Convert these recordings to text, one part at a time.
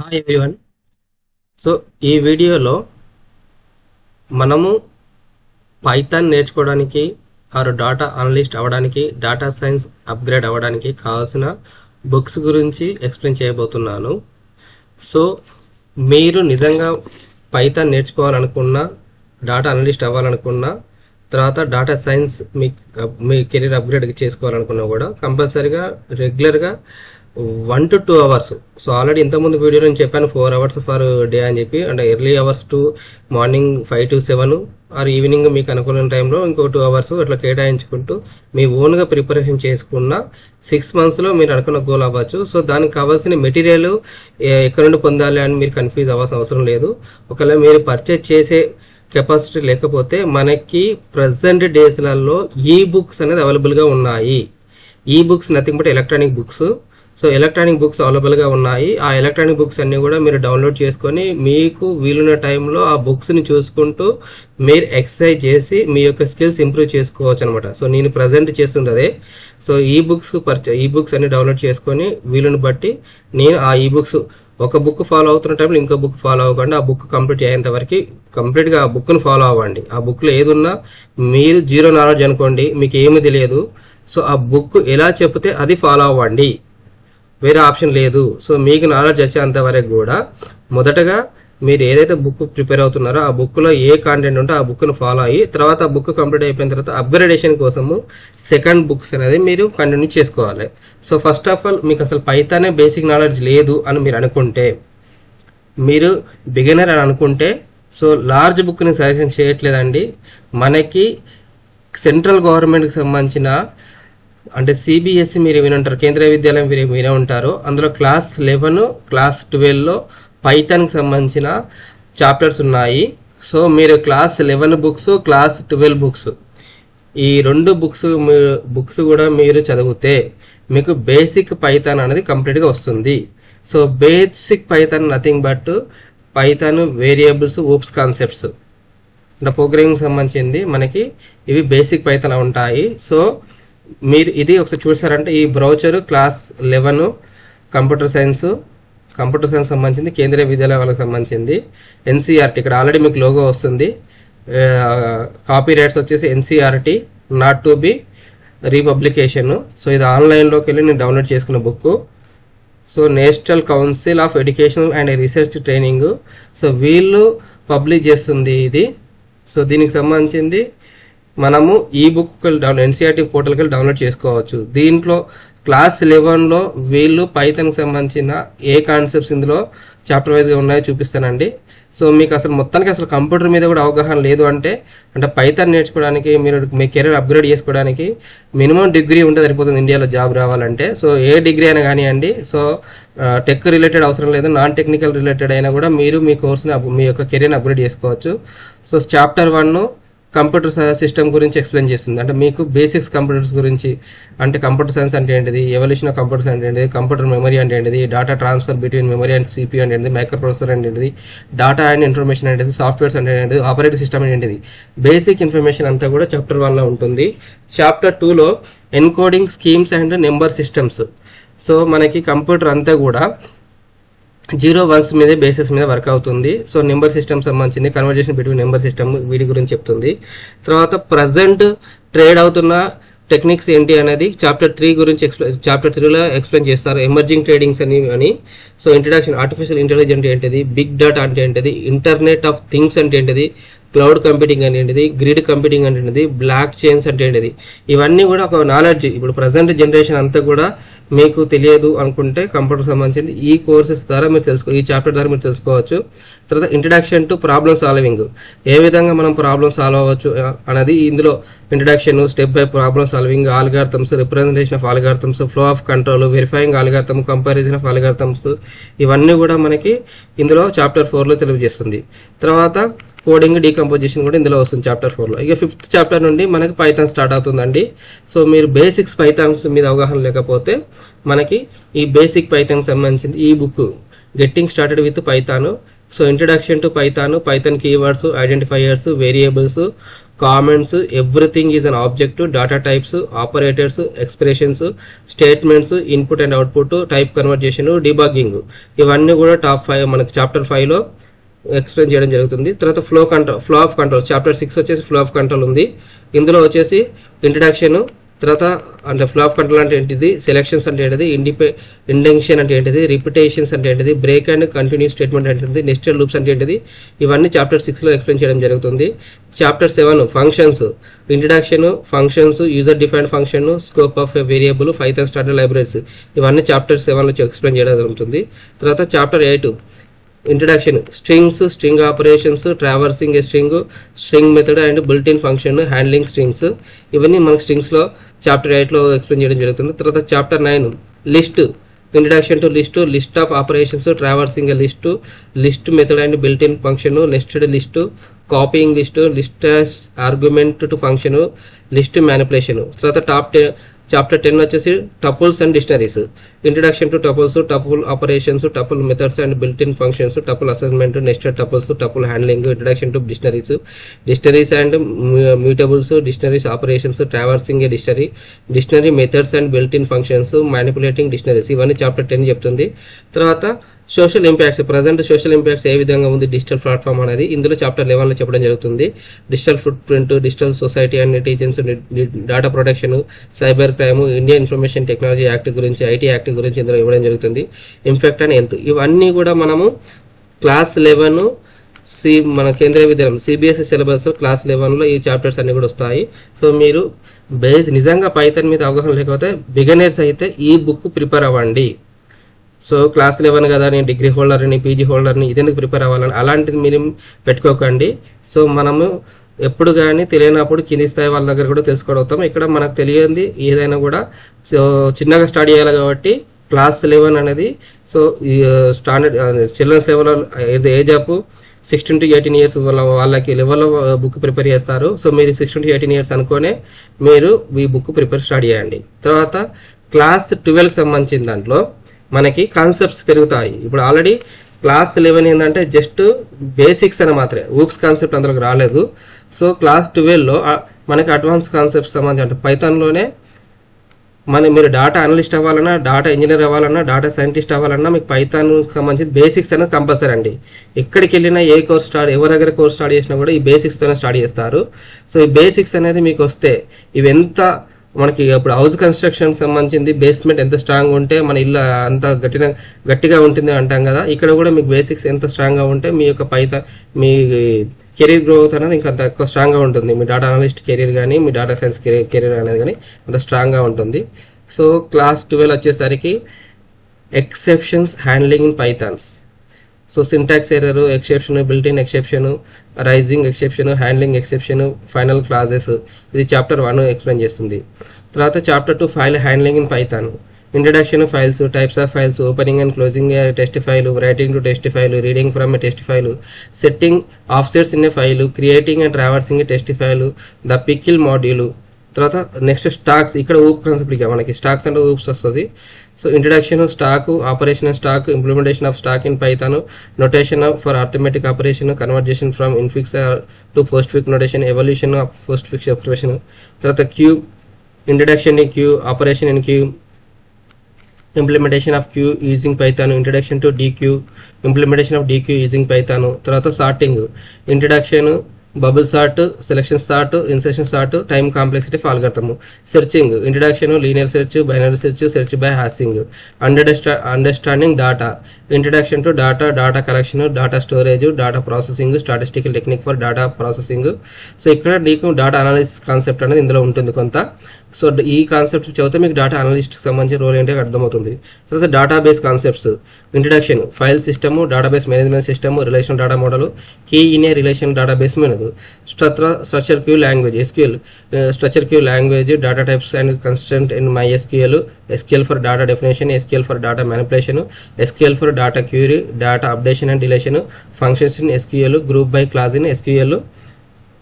Hi everyone. So ఈ వీడియోలో మనము పైథాన్ నేర్చుకోవడానికి ఆర్ డాటా అనలిస్ట్ అవ్వడానికి డాటా సైన్స్ అప్గ్రేడ్ అవ్వడానికి కావాల్సిన బుక్స్ గురించి ఎక్స్ప్లెయిన్ చేయబోతున్నాను. సో మీరు నిజంగా పైథాన్ నేర్చుకోవాలనుకున్నా, డాటా అనలిస్ట్ అవ్వాలనుకున్నా, తర్వాత డాటా సైన్స్ మీ కెరీర్ అప్గ్రేడ్ చేసుకోవాలనుకున్నా కూడా కంపల్సరీగా రెగ్యులర్గా 1 to 2 hours. సో ఆల్రెడీ ఇంతకుముందు వీడియోలో నేను చెప్పాను 4 hours ఫర్ డే అని చెప్పి, అంటే early hours to morning 5 to 7 or evening మీకు అనుకున్న టైంలో ఇంకో 2 hours అట్లా కేటాయించుకుంటూ మీ ఓన్గా ప్రిపరేషన్ చేసుకున్న 6 monthsలో మీరు అనుకున్న గోల్ అవ్వచ్చు. సో దానికి కావాల్సిన మెటీరియల్ ఎక్కడ నుండి పొందాలి అని మీరు కన్ఫ్యూజ్ అవ్వాల్సిన అవసరం లేదు. ఒకవేళ మీరు పర్చేజ్ చేసే కెపాసిటీ లేకపోతే మనకి ప్రజెంట్ డేస్లలో ఈ బుక్స్ అనేది అవైలబుల్గా ఉన్నాయి. ఈ books nothing but electronic books. So electronic books అవైలబుల్గా ఉన్నాయి. ఆ ఎలక్ట్రానిక్ బుక్స్ అన్ని కూడా మీరు డౌన్లోడ్ చేసుకొని మీకు వీలున్న టైంలో ఆ బుక్స్ని చూసుకుంటూ మీరు ఎక్సర్సైజ్ చేసి మీ యొక్క స్కిల్స్ ఇంప్రూవ్ చేసుకోవచ్చు అనమాట. సో నేను ప్రజెంట్ చేస్తుంది అదే. సో ఈ బుక్స్ అన్ని డౌన్లోడ్ చేసుకొని వీలుని బట్టి నేను ఆ ఈ బుక్స్ ఒక బుక్ ఫాలో అవుతున్న టైంలో ఇంకో బుక్ ఫాలో అవ్వకండి. ఆ బుక్ కంప్లీట్ అయ్యేంత వరకు కంప్లీట్గా ఆ బుక్ను ఫాలో అవ్వండి. ఆ బుక్లో ఏదున్నా మీరు జీరో నాలెడ్జ్ అనుకోండి, మీకు ఏమీ తెలియదు. సో ఆ బుక్ ఎలా చెప్తే అది ఫాలో అవ్వండి, వేరే ఆప్షన్ లేదు. సో మీకు నాలెడ్జ్ వచ్చేంత వరకు కూడా మొదటగా మీరు ఏదైతే బుక్ ప్రిపేర్ అవుతున్నారో ఆ బుక్లో ఏ కాంటెంట్ ఉంటే ఆ బుక్ను ఫాలో అయ్యి తర్వాత ఆ బుక్ కంప్లీట్ అయిపోయిన తర్వాత అప్గ్రేడేషన్ కోసము సెకండ్ బుక్స్ అనేది మీరు కంటిన్యూ చేసుకోవాలి. సో ఫస్ట్ ఆఫ్ ఆల్ మీకు అసలు పైథానే బేసిక్ నాలెడ్జ్ లేదు అని మీరు అనుకుంటే, మీరు బిగినర్ అని అనుకుంటే, సో లార్జ్ బుక్ని సజెషన్ చేయట్లేదండి. మనకి సెంట్రల్ గవర్నమెంట్కి సంబంధించిన అంటే సిబిఎస్ఈ మీరు వినుంటారు, కేంద్రీయ విద్యాలయం మీరు వినే ఉంటారు. అందులో క్లాస్ 11, క్లాస్ 12లో పైథాన్కి సంబంధించిన చాప్టర్స్ ఉన్నాయి. సో మీరు క్లాస్ 11 బుక్స్, క్లాస్ 12 బుక్స్, ఈ 2 బుక్స్ కూడా మీరు చదివితే మీకు బేసిక్ పైథాన్ అనేది కంప్లీట్గా వస్తుంది. So basic Python nothing but Python variables, oops concepts, అంటే ప్రోగ్రామింగ్ సంబంధించింది మనకి ఇవి బేసిక్ పైథాన్ ఉంటాయి. సో మీరు ఇది ఒకసారి చూసారంటే ఈ బ్రౌచర్ క్లాస్ 11 కంప్యూటర్ సైన్స్ సంబంధించింది, కేంద్రీయ విద్యాలయం వాళ్ళకి సంబంధించింది. ఎన్సీఆర్టీ ఇక్కడ ఆల్రెడీ మీకు లోగో వస్తుంది. కాపీ రైట్స్ వచ్చేసి NCERT, not to be republication. So ఇది ఆన్లైన్లోకి వెళ్ళి నేను డౌన్లోడ్ చేసుకున్న book. So national council of education and research training, so వీళ్ళు పబ్లిష్ చేస్తుంది ఇది. సో దీనికి సంబంధించింది మనము ఈ బుక్ ఎన్సీఆర్టీ పోర్టల్కి వెళ్ళి డౌన్లోడ్ చేసుకోవచ్చు. దీంట్లో క్లాస్ 11లో వీళ్ళు పైథాన్కి సంబంధించిన ఏ కాన్సెప్ట్స్ ఇందులో చాప్టర్ వైజ్గా ఉన్నాయో చూపిస్తానండి. సో మీకు అసలు మొత్తానికి అసలు కంప్యూటర్ మీద కూడా అవగాహన లేదు అంటే పైథాన్ నేర్చుకోవడానికి, మీరు మీ కెరీర్ అప్గ్రేడ్ చేసుకోవడానికి మినిమం డిగ్రీ ఉంటే సరిపోతుంది ఇండియాలో జాబ్ రావాలంటే. సో ఏ డిగ్రీ అయినా కానివ్వండి, సో టెక్ రిలేటెడ్ అవసరం లేదు, నాన్ టెక్నికల్ రిలేటెడ్ అయినా కూడా మీరు మీ కోర్స్ని మీ యొక్క కెరీర్ని అప్గ్రేడ్ చేసుకోవచ్చు. సో చాప్టర్ 1 కంప్యూటర్ సిస్టమ్ గురించి ఎక్స్ప్లెయిన్ చేస్తుంది. అంటే మీకు బేసిక్స్ కంప్యూటర్స్ గురించి, అంటే కంప్యూటర్ సైన్స్ అంటే ఏంటిది, ఎవల్యూషన్ ఆఫ్ కంప్యూటర్స్ అంటే ఏంటిది, కంప్యూటర్ మెమరీ అంటే ఏంటిది, data transfer between memory and CPU అంటే ఏంటిది, మైక్రో ప్రాసెసర్ అంటే ఏంటిది, డేటా అండ్ ఇన్ఫర్మేషన్ అంటే సాఫ్ట్వేర్స్ అంటే ఏంటిది, ఆపరేటింగ్ సిస్టమ్ అంటే ఏంటిది, బేసిక్ ఇన్ఫర్మేషన్ అంతా కూడా చాప్టర్ 1లో ఉంటుంది. చాప్టర్ 2లో encoding schemes and number systems. So మనకి కంప్యూటర్ అంతా కూడా 0, 1s మీద బేసిస్ మీద వర్క్ అవుతుంది. సో నెంబర్ సిస్టమ్ సంబంధించింది, కన్వర్జేషన్ బిట్వీన్ నెంబర్ సిస్టమ్, వీటి గురించి చెప్తుంది. తర్వాత ప్రజెంట్ ట్రేడ్ అవుతున్న టెక్నిక్స్ ఏంటి అనేది చాప్టర్ 3 గురించి చాప్టర్ 3లో ఎక్స్ప్లెయిన్ చేస్తారు. ఎమర్జింగ్ ట్రేడింగ్స్ అని. సో ఇంట్రడక్షన్, ఆర్టిఫిషియల్ ఇంటెలిజెన్స్ ఏంటిది, బిగ్ డేటా అంటే ఏంటిది, ఇంటర్నెట్ ఆఫ్ థింగ్స్ అంటే ఏంటిది, క్లౌడ్ కంప్యూటింగ్ అంటే ఏంటిది, గ్రిడ్ కంప్యూటింగ్ అంటే ఏంటిది, బ్లాక్ చైన్స్ అంటే ఏంటిది, ఇవన్నీ కూడా ఒక నాలెడ్జ్. ఇప్పుడు ప్రజెంట్ జనరేషన్ అంతా కూడా మీకు తెలియదు అనుకుంటే కంప్యూటర్ సంబంధించింది ఈ కోర్సెస్ ద్వారా మీరు ఈ చాప్టర్ ద్వారా మీరు తెలుసుకోవచ్చు. తర్వాత ఇంట్రడక్షన్ టు ప్రాబ్లమ్ సాల్వింగ్, ఏ విధంగా మనం ప్రాబ్లమ్ సాల్వ్ అవ్వచ్చు అనేది ఇందులో introduction, step by problem solving, algorithms, representation of algorithms, flow of control, verifying algorithm, comparison of algorithms, ఇవన్నీ కూడా మనకి ఇందులో చాప్టర్ 4లో తెలియజేస్తుంది. తర్వాత కోడింగ్, డీకంపోజిషన్ కూడా ఇందులో వస్తుంది చాప్టర్ 4లో. ఇక 5th చాప్టర్ నుండి మనకి పైథాన్ స్టార్ట్ అవుతుందండి. సో మీరు బేసిక్స్ పైథాన్స్ మీద అవగాహన లేకపోతే మనకి ఈ బేసిక్ పైథాన్ సంబంధించింది ఈ book getting started with Python. So introduction to Python, Python keywords, identifiers, variables, comments, everything is an object, data types, operators, expressions, statements, input and output, type conversation, debugging, ఇవన్నీ కూడా top 5 మనకి chapter 5 లో explain చేయడం జరుగుతుంది. తర్వాత flow of control chapter 6 వచ్చేసి flow of control ఉంది. ఇందులో వచ్చేసి ఇంట్రడక్షన్, తర్వాత అంటే ఫ్లో ఆఫ్ కంట్రోల్ అంటే ఏంటిది, సెలెక్షన్స్ అంటే ఏంటిది, ఇండెన్షన్ అంటే ఏంటిది, రిపిటేషన్స్ అంటే ఏంటిది, బ్రేక్ అండ్ కంటిన్యూ స్టేట్మెంట్ అంటే ఏంటిది, నెస్టెడ్ లూప్స్ అంటే ఏంటిది, ఇవన్నీ చాప్టర్ 6 లో ఎక్స్ప్లెయిన్ చేయడం జరుగుతుంది. Chapter 7 functions, introduction, functions, user defined function, scope of variable, Python standard libraries, ఇవన్నీ చాప్టర్ 7 లో ఎక్స్ప్లెయిన్ చేయడం జరుగుతుంది. తర్వాత chapter 8 introduction, strings, string operations, traversing a string method and built in function, handling strings, ఇవన్నీ మనకు strings లో chapter 8 లో explain చేయడం జరుగుతుంది. తర్వాత chapter 9 list, introduction to list of operations, traversing a list method and built in function, nested list, copying list as argument to function, list manipulation. తర్వాత chapter 10 వచ్చేసి tuples and dictionaries, introduction to tuples, tuple operations, tuple methods and built in functions, tuple assessment, nested tuples, tuple handling, introduction to dictionaries and mutables, dictionaries operations, traversing a dictionary methods and built in functions, manipulating dictionaries, ఇవన్నీ chapter 10 చెప్తుంది. తర్వాత social impacts, present social impacts ఏ విధంగా ఉంది digital platform అనేది ఇందులో chapter 11 లో చెప్పడం జరుగుతుంది. Digital foot print, digital society and netizens, data protection, cyber crime, Indian information technology act గురించి, ఐటీ యాక్ట్ గురించి ఇందులో ఇవ్వడం జరుగుతుంది. ఇంపాక్ట్ అండ్ హెల్త్, ఇవన్నీ కూడా మనము క్లాస్ 11 మన కేంద్రీయ విద్యాలయం సిబిఎస్ఈ సిలబస్ క్లాస్ 11 లో ఈ చాప్టర్స్ అన్ని కూడా వస్తాయి. సో మీరు నిజంగా పైథాన్ మీద అవగాహన లేకపోతే బిగినర్స్ అయితే ఈ బుక్ ప్రిపేర్ అవ్వండి. సో క్లాస్ 11 కదా, నేను డిగ్రీ హోల్డర్ని, పీజీ హోల్డర్ని, ఇదెందుకు ప్రిపేర్ అవ్వాలని అలాంటిది మీరు పెట్టుకోకండి. సో మనము ఎప్పుడు కానీ తెలియనప్పుడు కింది స్థాయి వాళ్ళ దగ్గర కూడా తెలుసుకోగలుగుతాం. ఇక్కడ మనకు తెలియంది ఏదైనా కూడా సో చిన్నగా స్టార్ట్ చేయాలి కాబట్టి క్లాస్ 11 అనేది so standard children's level age of 16 to 18 years వాళ్ళకి లెవెల్లో బుక్ ప్రిపేర్ చేస్తారు. సో మీరు 16 to 18 years అనుకోనే మీరు ఈ బుక్ ప్రిపేర్ స్టార్ట్ చేయండి. తర్వాత క్లాస్ 12కి సంబంధించిన దాంట్లో మనకి కాన్సెప్ట్స్ పెరుగుతాయి. ఇప్పుడు ఆల్రెడీ క్లాస్ 11 ఏంటంటే జస్ట్ బేసిక్స్ అని మాత్రమే, ఊప్స్ కాన్సెప్ట్ అందులోకి రాలేదు. సో క్లాస్ 12లో మనకి అడ్వాన్స్ కాన్సెప్ట్స్ సంబంధించి అంటే పైథాన్లోనే మీరు డేటా అనలిస్ట్ అవ్వాలన్నా, డేటా ఇంజనీర్ అవ్వాలన్నా, డేటా సైంటిస్ట్ అవ్వాలన్నా మీకు పైథాన్ సంబంధించిన బేసిక్స్ అనేది కంపల్సరీ అండి. ఎక్కడికి వెళ్ళినా ఏ కోర్స్ ఎవరి దగ్గర కోర్స్ స్టార్ట్ చేసినా కూడా ఈ బేసిక్స్తోనే స్టార్ట్ చేస్తారు. సో ఈ బేసిక్స్ అనేది మీకు వస్తే ఇవి ఎంత మనకి ఇప్పుడు హౌస్ కన్స్ట్రక్షన్ సంబంధించింది బేస్మెంట్ ఎంత స్ట్రాంగ్ ఉంటే మన ఇల్లు అంత గట్టిగా ఉంటుంది అంటాం కదా, ఇక్కడ కూడా మీకు బేసిక్స్ ఎంత స్ట్రాంగ్ గా ఉంటే మీ యొక్క మీ కెరీర్ గ్రోత్ అనేది ఇంకా అంత ఎక్కువ స్ట్రాంగ్ గా ఉంటుంది. మీ డేటా అనలిస్ట్ కెరీర్ కానీ, మీ డేటా సైన్స్ కెరీర్ అనేది కానీ అంత స్ట్రాంగ్ గా ఉంటుంది. సో క్లాస్ 12 వచ్చేసరికి exceptions handling in Pythons. So syntax error, exception, built in exception, raising exception, handling exception, final clauses, ఇది చాప్టర్ 1 ఎక్స్ప్లెయిన్ చేస్తుంది. తర్వాత chapter 2 file handling in Python, introduction files, types of files, opening and closing a text file, writing to text file, reading from a text file, setting offsets in a file, creating and traversing a text file, the pickle module. తర్వాత next stocks, ఇక్కడ OOP concept ఇక మనకి stacks అంటే OOPs వస్తుంది. So introduction, stack, operation stack, implementation of stack in Python, notation for arithmetic operation, conversation from infix to postfix notation, evolution of postfix expression. తర్వాత queue, introduction in queue, operation in queue, implementation of queue using Python, introduction to DQ, implementation of DQ using Python. తర్వాత sorting, introduction, bubble sort, selection sort, insertion sort, time complexity algorithm. Searching, introduction, linear search, binary search by hashing. Understanding data, introduction to data collection, data storage, data processing, statistical technique for data processing. So ఇక్కడ నీకు data analysis concept అనేది ఇందులో ఉంటుంది కొంత. So ఈ concept చదివితే మీకు data analyst సంబంధించిన రోల్ ఏంటో అర్థమవుతుంది. తర్వాత database concepts, introduction, file system, database management system, relation data model, key in a relation database manage, structure query language, SQL, structure query language, data types and constant in MySQL, SQL for data definition, SQL for data manipulation, SQL for data query, data updation and deletion, functions in SQL, group by clause in SQL.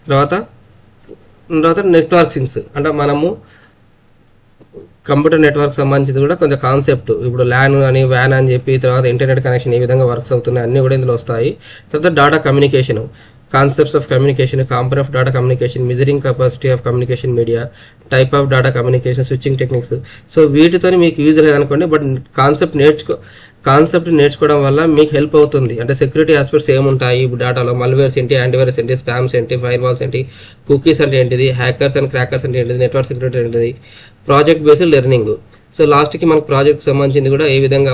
తర్వాత నెట్వర్కింగ్స్ అంటే మనము computer network సంబంధించింది కూడా కొంచెం concept, ఇప్పుడు LAN అని, van అని చెప్పి, తర్వాత ఇంటర్నెట్ కనెక్షన్ ఏ విధంగా వర్క్స్ అవుతున్నాయి అన్నీ కూడా ఇందులో వస్తాయి. తర్వాత data communication, concepts of communication, compound of data communication, measuring capacity of communication media, type of data communication, switching techniques. So వీటితో మీకు యూజ్ లేదనుకోండి, బట్ కాన్సెప్ట్ నేర్చుకోవడం వల్ల మీకు హెల్ప్ అవుతుంది. అంటే సెక్యూరిటీ ఆస్పెక్ట్స్ ఏముంటాయి ఇప్పుడు డేటాలో, మల్వేర్స్ ఏంటి, యాంటీవైరస్ ఏంటి, స్పామ్స్ ఏంటి, ఫైర్ వాల్స్ ఏంటి, కుకీస్ అంటే ఏంటిది, హ్యాకర్స్ అండ్ క్రాకర్స్ అంటే ఏంటిది, నెట్వర్క్ సెక్యూరిటీ ఏంటిది, ప్రాజెక్ట్ బేస్డ్ లెర్నింగ్. సో లాస్ట్కి మనకు ప్రాజెక్ట్ సంబంధించింది కూడా ఏ విధంగా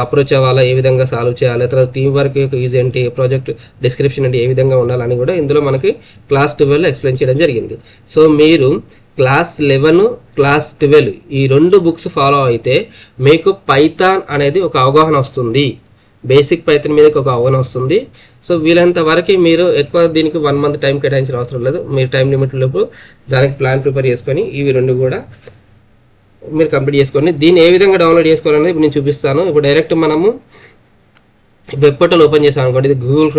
అప్రోచ్ అవ్వాలా, ఏ విధంగా సాల్వ్ చేయాలి, తర్వాత టీం వర్క్ యొక్క యూజ్ ఏంటి, ప్రాజెక్ట్ డిస్క్రిప్షన్ ఏంటి, ఏ విధంగా ఉండాలని కూడా ఇందులో మనకి క్లాస్ 12 ఎక్స్ప్లెయిన్ చేయడం జరిగింది. సో మీరు క్లాస్ 11, క్లాస్ 12 ఈ 2 బుక్స్ ఫాలో అయితే మీకు పైథాన్ అనేది ఒక అవగాహన వస్తుంది, బేసిక్ పైథాన్ మీద ఒక అవగాహన వస్తుంది. సో వీలంత వరకు మీరు ఎక్కువ దీనికి 1 మంత్ టైం కేటాయించిన అవసరం లేదు. మీరు టైం లిమిట్ లోపు దానికి ప్లాన్ ప్రిపేర్ చేసుకొని ఇవి 2 కూడా మీరు కంప్లీట్ చేసుకోండి. దీన్ని ఏ విధంగా డౌన్లోడ్ చేసుకోవాలనేది ఇప్పుడు నేను చూపిస్తాను. ఇప్పుడు డైరెక్ట్ మనము వెబ్ పోర్టల్ ఓపెన్ చేసాం అనుకోండి, ఇది గూగుల్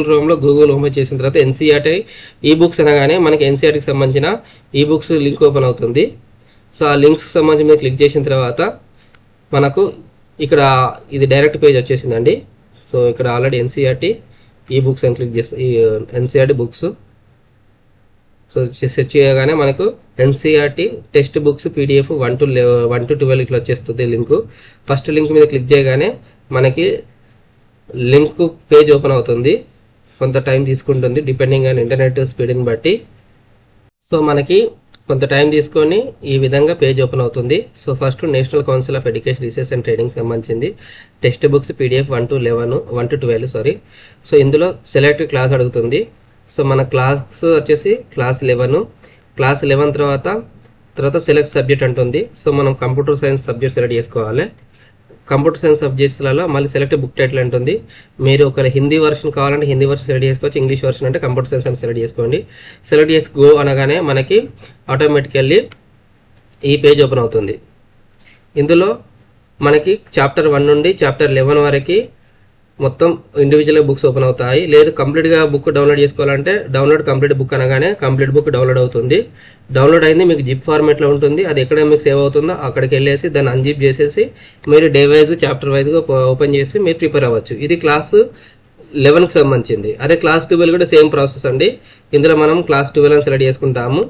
క్రోమ్లో గూగుల్ ఓపెన్ చేసిన తర్వాత ఎన్సీఆర్టీ ఈ బుక్స్ అనగానే మనకి ఎన్సీఆర్టీకి సంబంధించిన ఈ బుక్స్ లింక్ ఓపెన్ అవుతుంది. సో ఆ లింక్స్ సంబంధించి మీరు క్లిక్ చేసిన తర్వాత మనకు ఇక్కడ ఇది డైరెక్ట్ పేజ్ వచ్చేసిందండి. సో ఇక్కడ ఆల్రెడీ ఎన్సీఆర్టీ ఈ బుక్స్ అని క్లిక్ చేస్తే ఈ ఎన్సీఆర్టీ బుక్స్ సో సెర్చ్ చేయగానే మనకు NCERT text books PDF 1 to 12 ఇట్లా వచ్చేస్తుంది లింక్. ఫస్ట్ లింక్ మీద క్లిక్ చేయగానే మనకి లింక్ పేజ్ ఓపెన్ అవుతుంది. కొంత టైం తీసుకుంటుంది డిపెండింగ్ ఆన్ ఇంటర్నెట్ స్పీడ్ని బట్టి. సో మనకి కొంత టైం తీసుకొని ఈ విధంగా పేజ్ ఓపెన్ అవుతుంది. So first national council of education research and training సంబంధించింది textbooks PDF 1 to 12 so ఇందులో సెలెక్ట్ క్లాస్ అడుగుతుంది. సో మన క్లాస్ వచ్చేసి క్లాస్ 11 తర్వాత సెలెక్ట్ సబ్జెక్ట్ అంటుంది. సో మనం కంప్యూటర్ సైన్స్ సబ్జెక్ట్ సెలెక్ట్ చేసుకోవాలి. కంప్యూటర్ సైన్స్ సబ్జెక్ట్స్లలో మళ్ళీ సెలెక్ట్ బుక్ టైటిల్ అంటుంది. మీరు ఒక హిందీ వర్షన్ కావాలంటే హిందీ వర్షన్ సెలెక్ట్ చేసుకోవచ్చు, ఇంగ్లీష్ వర్షన్ అంటే కంప్యూటర్ సైన్స్ అని సెలెక్ట్ చేసుకోండి. సెలెక్ట్ చేసి గో అనగానే మనకి ఆటోమేటికల్లీ ఈ పేజ్ ఓపెన్ అవుతుంది. ఇందులో మనకి చాప్టర్ 1 నుండి చాప్టర్ 11 వరకు మొత్తం ఇండివిజువల్గా బుక్స్ ఓపెన్ అవుతాయి. లేదు కంప్లీట్గా బుక్ డౌన్లోడ్ చేసుకోవాలంటే డౌన్లోడ్ కంప్లీట్ బుక్ అనగానే కంప్లీట్ బుక్ డౌన్లోడ్ అవుతుంది. డౌన్లోడ్ అయింది మీకు జిప్ ఫార్మేట్లో ఉంటుంది. అది ఎక్కడ మీకు సేవ్ అవుతుందో అక్కడికి వెళ్ళేసి దాన్ని అన్జిప్ చేసేసి మీరు డే వైజ్ చాప్టర్ వైజ్గా ఓపెన్ చేసి మీరు ప్రిపేర్ అవ్వచ్చు. ఇది క్లాస్ 11కి సంబంధించింది. అదే క్లాస్ 12 కూడా సేమ్ ప్రాసెస్ అండి. ఇందులో మనం క్లాస్ 12 అని సెలెక్ట్ చేసుకుంటాము.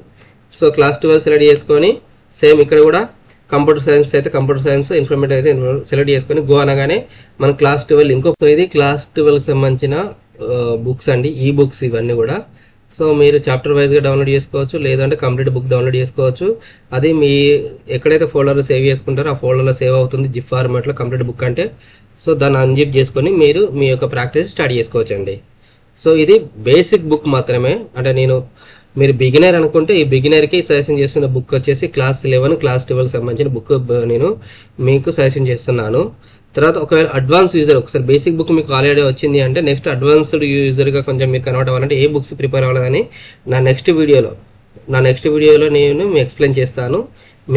సో క్లాస్ 12 సెలెక్ట్ చేసుకొని సేమ్ ఇక్కడ కూడా కంప్యూటర్ సైన్స్ అయితే కంప్యూటర్ సైన్స్, ఇన్ఫర్మేటివ్ అయితే సెలెక్ట్ చేసుకొని గో అనగానే మన క్లాస్ 12 ఇంకో ఇది క్లాస్ 12కి సంబంధించిన బుక్స్ అండి, ఈ బుక్స్ ఇవన్నీ కూడా. సో మీరు చాప్టర్ వైజ్గా డౌన్లోడ్ చేసుకోవచ్చు, లేదంటే కంప్లీట్ బుక్ డౌన్లోడ్ చేసుకోవచ్చు. అది మీ ఎక్కడైతే ఫోల్డర్లో సేవ్ చేసుకుంటారో ఆ ఫోల్డర్లో సేవ్ అవుతుంది జిప్ ఫార్మాట్లో కంప్లీట్ బుక్ అంటే. సో దాన్ని అన్జిప్ చేసుకొని మీరు మీ యొక్క ప్రాక్టీస్ స్టార్ట్ చేసుకోవచ్చు అండి. సో ఇది బేసిక్ బుక్ మాత్రమే. అంటే మీరు బిగినర్ అనుకుంటే ఈ బిగినర్కి సజెషన్ చేస్తున్న బుక్ వచ్చేసి క్లాస్ 11, క్లాస్ 12 సంబంధించిన బుక్ నేను మీకు సజెషన్ చేస్తున్నాను. తర్వాత ఒకవేళ అడ్వాన్స్ యూజర్ ఒకసారి బేసిక్ బుక్ మీకు ఆల్రెడీ వచ్చింది అంటే నెక్స్ట్ అడ్వాన్స్డ్ యూజర్గా కొంచెం మీరు కన్వర్ట్ అవ్వాలంటే ఏ బుక్స్ ప్రిపేర్ అవ్వాలని నా నెక్స్ట్ వీడియోలో నేను మీకు ఎక్స్ప్లెయిన్ చేస్తాను.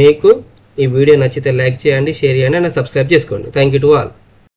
మీకు ఈ వీడియో నచ్చితే లైక్ చేయండి, షేర్ చేయండి అండ్ సబ్స్క్రైబ్ చేసుకోండి. Thank you to all.